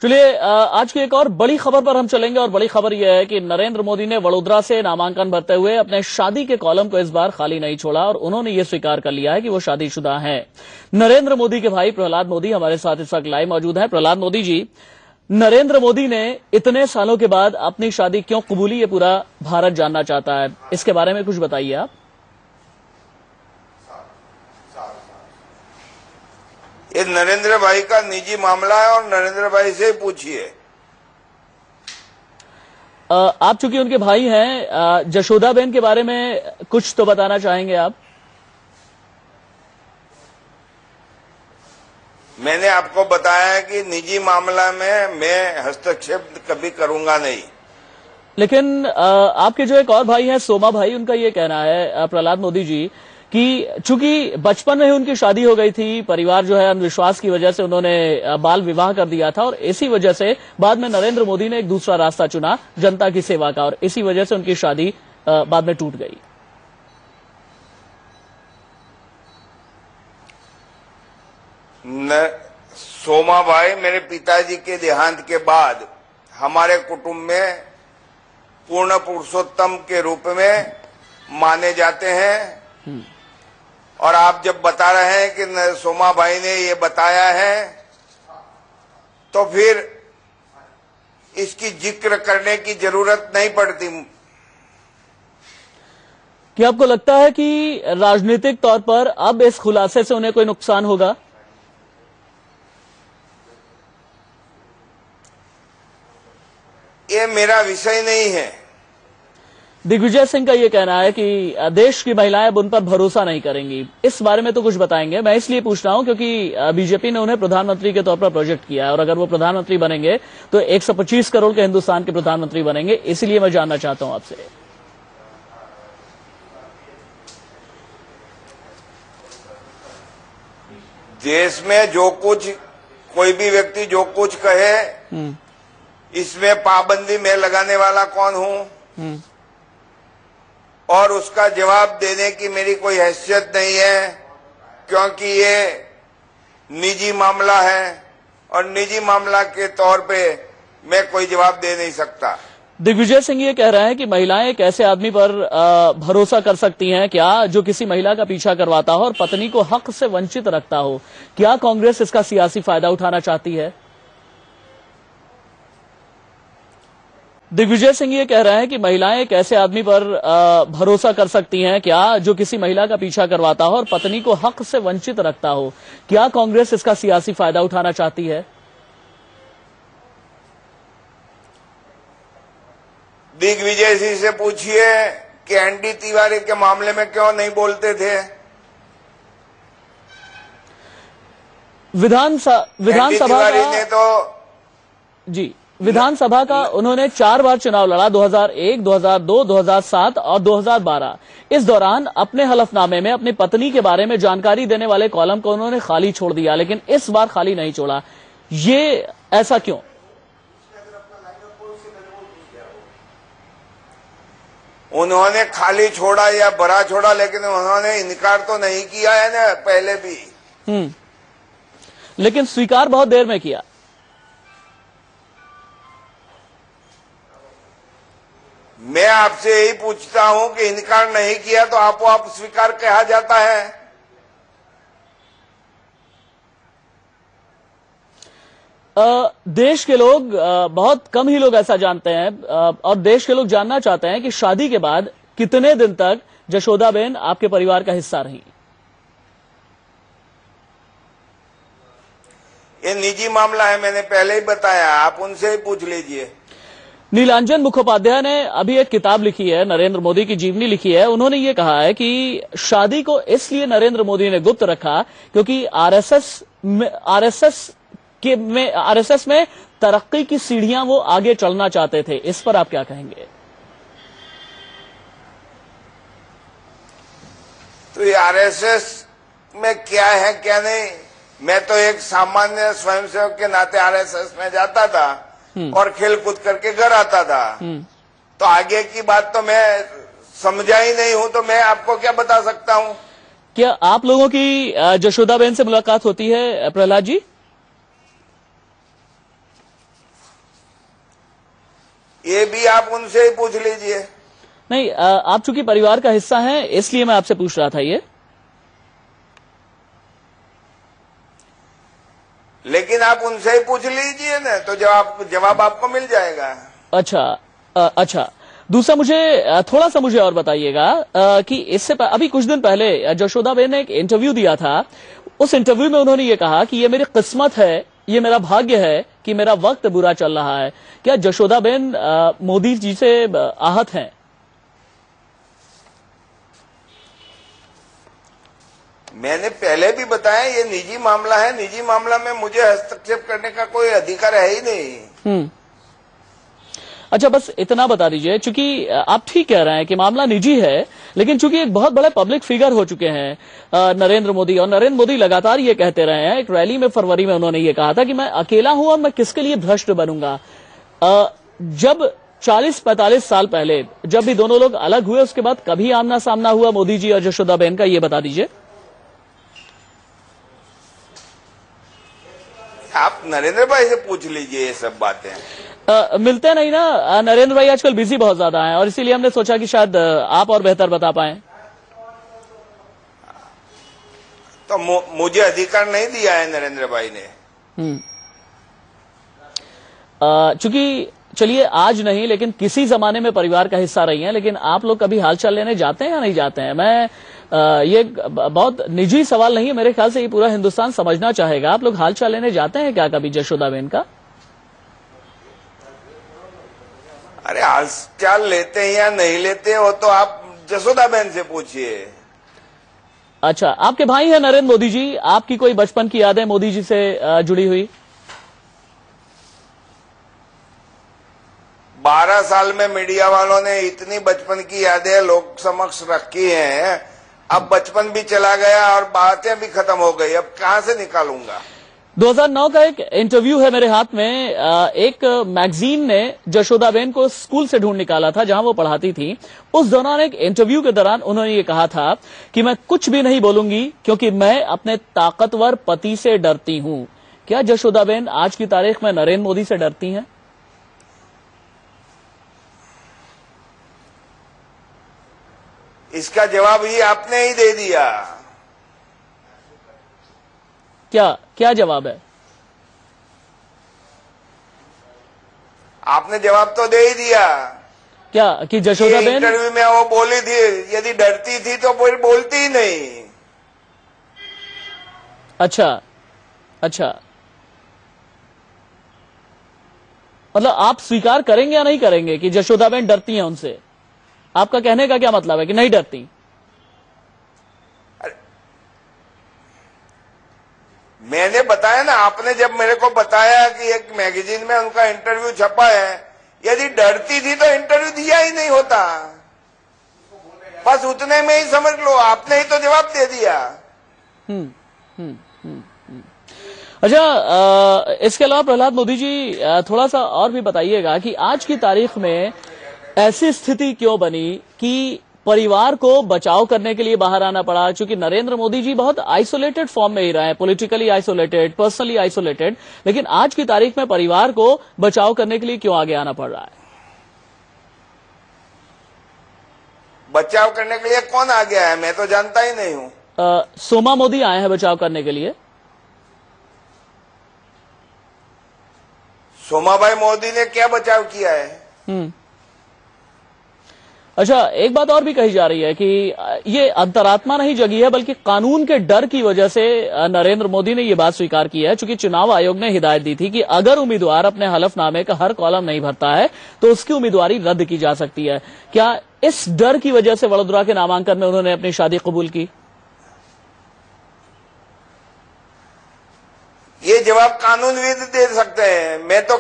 चलिए आज की एक और बड़ी खबर पर हम चलेंगे और बड़ी खबर यह है कि नरेंद्र मोदी ने वडोदरा से नामांकन भरते हुए अपने शादी के कॉलम को इस बार खाली नहीं छोड़ा और उन्होंने ये स्वीकार कर लिया है कि वो शादीशुदा हैं। नरेंद्र मोदी के भाई प्रहलाद मोदी हमारे साथ इस वक्त लाइव मौजूद हैं। प्रहलाद मोदी जी, नरेंद्र मोदी ने इतने सालों के बाद अपनी शादी क्यों कबूली, ये पूरा भारत जानना चाहता है, इसके बारे में कुछ बताइए आप। ये नरेंद्र भाई का निजी मामला है और नरेंद्र भाई से ही पूछिए। आप चूंकि उनके भाई हैं, जशोदाबेन के बारे में कुछ तो बताना चाहेंगे आप। मैंने आपको बताया है कि निजी मामला में मैं हस्तक्षेप कभी करूंगा नहीं। लेकिन आपके जो एक और भाई हैं सोमा भाई, उनका ये कहना है प्रहलाद मोदी जी कि चूंकि बचपन में ही उनकी शादी हो गई थी, परिवार जो है अंधविश्वास की वजह से उन्होंने बाल विवाह कर दिया था और इसी वजह से बाद में नरेंद्र मोदी ने एक दूसरा रास्ता चुना, जनता की सेवा का, और इसी वजह से उनकी शादी बाद में टूट गई। सोमा भाई मेरे पिताजी के देहांत के बाद हमारे कुटुंब में पूर्ण पुरुषोत्तम के रूप में माने जाते हैं। और आप जब बता रहे हैं कि सोमा भाई ने ये बताया है तो फिर इसकी जिक्र करने की जरूरत नहीं पड़ती। क्या आपको लगता है कि राजनीतिक तौर पर अब इस खुलासे से उन्हें कोई नुकसान होगा? ये मेरा विषय नहीं है। दिग्विजय सिंह का ये कहना है कि देश की महिलाएं अब उन पर भरोसा नहीं करेंगी, इस बारे में तो कुछ बताएंगे। मैं इसलिए पूछ रहा हूं क्योंकि बीजेपी ने उन्हें प्रधानमंत्री के तौर पर प्रोजेक्ट किया है और अगर वो प्रधानमंत्री बनेंगे तो 125 करोड़ के हिंदुस्तान के प्रधानमंत्री बनेंगे। इसलिए मैं जानना चाहता हूं आपसे। देश में जो कुछ कोई भी व्यक्ति जो कुछ कहे इसमें पाबंदी मैं लगाने वाला कौन हूं और उसका जवाब देने की मेरी कोई हैसियत नहीं है, क्योंकि ये निजी मामला है और निजी मामला के तौर पे मैं कोई जवाब दे नहीं सकता। दिग्विजय सिंह ये कह रहे हैं कि महिलाएं एक ऐसे आदमी पर भरोसा कर सकती हैं क्या जो किसी महिला का पीछा करवाता हो और पत्नी को हक से वंचित रखता हो। क्या कांग्रेस इसका सियासी फायदा उठाना चाहती है? दिग्विजय सिंह ये कह रहे हैं कि महिलाएं एक ऐसे आदमी पर भरोसा कर सकती हैं क्या जो किसी महिला का पीछा करवाता हो और पत्नी को हक से वंचित रखता हो। क्या कांग्रेस इसका सियासी फायदा उठाना चाहती है? दिग्विजय सिंह से पूछिए कि एनडी तिवारी के मामले में क्यों नहीं बोलते थे। विधानसभा ने तो जी विधानसभा का उन्होंने 4 बार चुनाव लड़ा, 2001, 2002, 2007 और 2012। इस दौरान अपने हलफनामे में अपनी पत्नी के बारे में जानकारी देने वाले कॉलम को उन्होंने खाली छोड़ दिया, लेकिन इस बार खाली नहीं छोड़ा। ये ऐसा क्यों? उन्होंने खाली छोड़ा या भरा छोड़ा, लेकिन उन्होंने इनकार तो नहीं किया है ना पहले भी। लेकिन स्वीकार बहुत देर में किया। मैं आपसे यही पूछता हूं कि इनकार नहीं किया तो आप स्वीकार कहा जाता है। देश के लोग, बहुत कम ही लोग ऐसा जानते हैं और देश के लोग जानना चाहते हैं कि शादी के बाद कितने दिन तक जशोदाबेन आपके परिवार का हिस्सा रही। ये निजी मामला है, मैंने पहले ही बताया, आप उनसे ही पूछ लीजिए। नीलांजन मुखोपाध्याय ने अभी एक किताब लिखी है, नरेंद्र मोदी की जीवनी लिखी है। उन्होंने ये कहा है कि शादी को इसलिए नरेंद्र मोदी ने गुप्त रखा क्योंकि आरएसएस में तरक्की की सीढ़ियां वो आगे चलना चाहते थे। इस पर आप क्या कहेंगे? तो ये आरएसएस में क्या है क्या नहीं, मैं तो एक सामान्य स्वयंसेवक के नाते आरएसएस में जाता था और खेल कूद करके घर आता था। तो आगे की बात तो मैं समझा ही नहीं हूं, तो मैं आपको क्या बता सकता हूं। क्या आप लोगों की जशोदाबेन से मुलाकात होती है प्रहलाद जी? ये भी आप उनसे ही पूछ लीजिए। नहीं, आप चूंकि परिवार का हिस्सा हैं इसलिए मैं आपसे पूछ रहा था ये। लेकिन आप उनसे ही पूछ लीजिए ना, तो जवाब आपको मिल जाएगा। अच्छा। दूसरा थोड़ा सा मुझे और बताइएगा कि अभी कुछ दिन पहले जशोदाबेन ने एक इंटरव्यू दिया था। उस इंटरव्यू में उन्होंने ये कहा कि ये मेरी किस्मत है, ये मेरा भाग्य है कि मेरा वक्त बुरा चल रहा है। क्या जशोदाबेन मोदी जी से आहत हैं? मैंने पहले भी बताया ये निजी मामला है, निजी मामला में मुझे हस्तक्षेप करने का कोई अधिकार है ही नहीं। अच्छा, बस इतना बता दीजिए, चूंकि आप ठीक कह रहे हैं कि मामला निजी है, लेकिन चूंकि एक बहुत बड़े पब्लिक फिगर हो चुके हैं नरेंद्र मोदी, और नरेंद्र मोदी लगातार ये कहते रहे हैं। एक रैली में फरवरी में उन्होंने ये कहा था कि मैं अकेला हूं और मैं किसके लिए भ्रष्ट बनूंगा। जब 40-45 साल पहले जब भी दोनों लोग अलग हुए, उसके बाद कभी आमना सामना हुआ मोदी जी और जशोदाबेन का, ये बता दीजिए। आप नरेंद्र भाई से पूछ लीजिए ये सब बातें। मिलते नहीं ना नरेंद्र भाई, आजकल बिजी बहुत ज्यादा हैं, और इसीलिए हमने सोचा कि शायद आप और बेहतर बता पाए। तो मुझे अधिकार नहीं दिया है नरेंद्र भाई ने। चूंकि चलिए आज नहीं, लेकिन किसी जमाने में परिवार का हिस्सा रही हैं। लेकिन आप लोग कभी हालचाल लेने जाते हैं या नहीं जाते हैं? मैं ये बहुत निजी सवाल नहीं है, मेरे ख्याल से ये पूरा हिंदुस्तान समझना चाहेगा। आप लोग हालचाल लेने जाते हैं क्या कभी जशोदाबेन का? अरे हालचाल लेते हैं या नहीं लेते हो तो आप जशोदाबेन से पूछिए। अच्छा, आपके भाई हैं नरेंद्र मोदी जी, आपकी कोई बचपन की यादें मोदी जी से जुड़ी हुई? 12 साल में मीडिया वालों ने इतनी बचपन की यादें लोग समक्ष रखी हैं, अब बचपन भी चला गया और बातें भी खत्म हो गई, अब कहां से निकालूंगा। 2009 का एक इंटरव्यू है मेरे हाथ में। एक मैगजीन ने जशोदाबेन को स्कूल से ढूंढ निकाला था जहां वो पढ़ाती थी। उस दौरान एक इंटरव्यू के दौरान उन्होंने ये कहा था कि मैं कुछ भी नहीं बोलूंगी क्योंकि मैं अपने ताकतवर पति से डरती हूं। क्या जशोदाबेन आज की तारीख में नरेंद्र मोदी से डरती हैं? इसका जवाब ही आपने ही दे दिया। क्या जवाब है? आपने जवाब तो दे ही दिया। क्या कि जशोदाबेन इंटरव्यू में वो बोली थी यदि डरती थी तो फिर बोलती ही नहीं। अच्छा, मतलब आप स्वीकार करेंगे या नहीं करेंगे कि जशोदाबेन डरती हैं उनसे? आपका कहने का क्या मतलब है कि नहीं डरती? मैंने बताया ना, आपने जब मेरे को बताया कि एक मैगजीन में उनका इंटरव्यू छपा है, यदि डरती थी तो इंटरव्यू दिया ही नहीं होता। बस उतने में ही समझ लो, आपने ही तो जवाब दे दिया। अच्छा, इसके अलावा प्रहलाद मोदी जी थोड़ा सा और भी बताइएगा कि आज की तारीख में ऐसी स्थिति क्यों बनी कि परिवार को बचाव करने के लिए बाहर आना पड़ा? क्योंकि नरेंद्र मोदी जी बहुत आइसोलेटेड फॉर्म में ही रहे हैं, पॉलिटिकली आइसोलेटेड, पर्सनली आइसोलेटेड, लेकिन आज की तारीख में परिवार को बचाव करने के लिए क्यों आगे आना पड़ रहा है? बचाव करने के लिए कौन आ गया है, मैं तो जानता ही नहीं हूं। सोमा मोदी आए हैं बचाव करने के लिए। सोमाभाई मोदी ने क्या बचाव किया है? अच्छा, एक बात और भी कही जा रही है कि ये अंतरात्मा नहीं जगी है, बल्कि कानून के डर की वजह से नरेंद्र मोदी ने ये बात स्वीकार की है। चूंकि चुनाव आयोग ने हिदायत दी थी कि अगर उम्मीदवार अपने हलफनामे का हर कॉलम नहीं भरता है तो उसकी उम्मीदवारी रद्द की जा सकती है। क्या इस डर की वजह से वडोदरा के नामांकन में उन्होंने अपनी शादी कबूल की? ये जवाब कानूनविद दे सकते हैं, मैं तो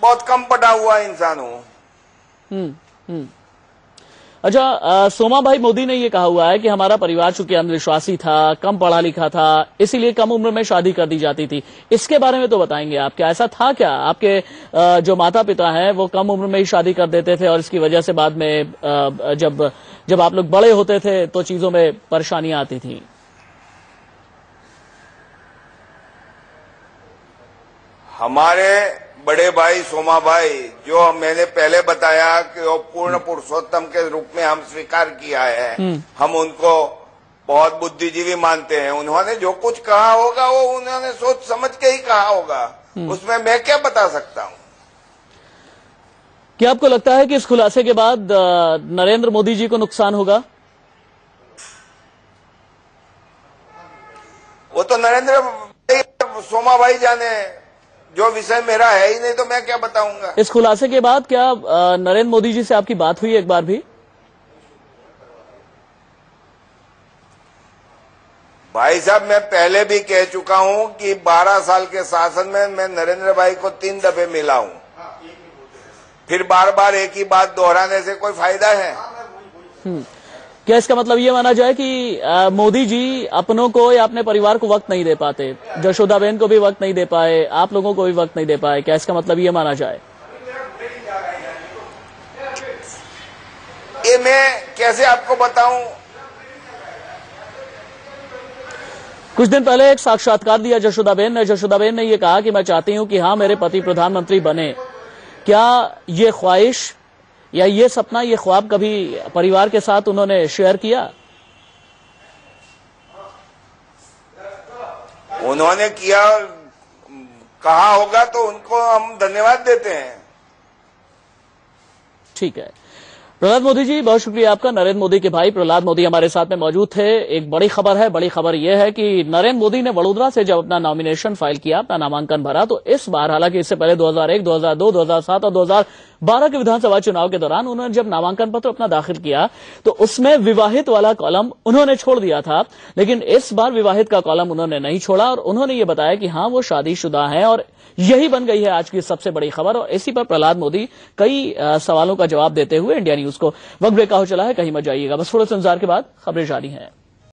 बहुत कम पढ़ा हुआ इंसान हूं। अच्छा, सोमा भाई मोदी ने यह कहा हुआ है कि हमारा परिवार चूंकि अंधविश्वासी था, कम पढ़ा लिखा था, इसीलिए कम उम्र में शादी कर दी जाती थी। इसके बारे में तो बताएंगे आप, क्या ऐसा था? क्या आपके जो माता पिता हैं वो कम उम्र में ही शादी कर देते थे और इसकी वजह से बाद में जब आप लोग बड़े होते थे तो चीजों में परेशानियां आती थी? हमारे बड़े भाई सोमा भाई, जो मैंने पहले बताया कि वो पूर्ण पुरुषोत्तम के रूप में हम स्वीकार किया है, हम उनको बहुत बुद्धिजीवी मानते हैं। उन्होंने जो कुछ कहा होगा वो उन्होंने सोच समझ के ही कहा होगा, उसमें मैं क्या बता सकता हूँ। क्या आपको लगता है कि इस खुलासे के बाद नरेंद्र मोदी जी को नुकसान होगा? वो तो नरेंद्र भाई सोमा भाई जाने, जो विषय मेरा है ही नहीं तो मैं क्या बताऊंगा। इस खुलासे के बाद क्या नरेंद्र मोदी जी से आपकी बात हुई एक बार भी? भाई साहब, मैं पहले भी कह चुका हूं कि 12 साल के शासन में मैं नरेंद्र भाई को 3 दफे मिला हूं। फिर बार बार एक ही बात दोहराने से कोई फायदा है? क्या इसका मतलब ये माना जाए कि मोदी जी अपनों को या अपने परिवार को वक्त नहीं दे पाते, जशोदाबेन को भी वक्त नहीं दे पाए, आप लोगों को भी वक्त नहीं दे पाए? क्या इसका मतलब ये माना जाए? ये मैं कैसे आपको बताऊं? कुछ दिन पहले एक साक्षात्कार दिया जशोदाबेन ने। जशोदाबेन ने ये कहा कि मैं चाहती हूं कि हाँ, मेरे पति प्रधानमंत्री बने। क्या ये ख्वाहिश या ये सपना, ये ख्वाब कभी परिवार के साथ उन्होंने शेयर किया? उन्होंने किया, कहा होगा तो उनको हम धन्यवाद देते हैं। ठीक है। प्रहलाद मोदी जी, बहुत शुक्रिया आपका। नरेंद्र मोदी के भाई प्रहलाद मोदी हमारे साथ में मौजूद थे। एक बड़ी खबर है, बड़ी खबर यह है कि नरेंद्र मोदी ने वडोदरा से जब अपना नॉमिनेशन फाइल किया, अपना नामांकन भरा, तो इस बार, हालांकि इससे पहले 2001, 2002, 2007 और 2012 के विधानसभा चुनाव के दौरान उन्होंने जब नामांकन पत्र अपना दाखिल किया तो उसमें विवाहित वाला कॉलम उन्होंने छोड़ दिया था। लेकिन इस बार विवाहित का कॉलम उन्होंने नहीं छोड़ा और उन्होंने ये बताया कि हाँ, वो शादीशुदा हैं और यही बन गई है आज की सबसे बड़ी खबर। और इसी पर प्रहलाद मोदी कई सवालों का जवाब देते हुए इंडिया न्यूज को वक्त ब्रेक का हो चला है। कहीं मत जाइएगा, बस थोड़े से इंतजार के बाद खबरें जारी हैं।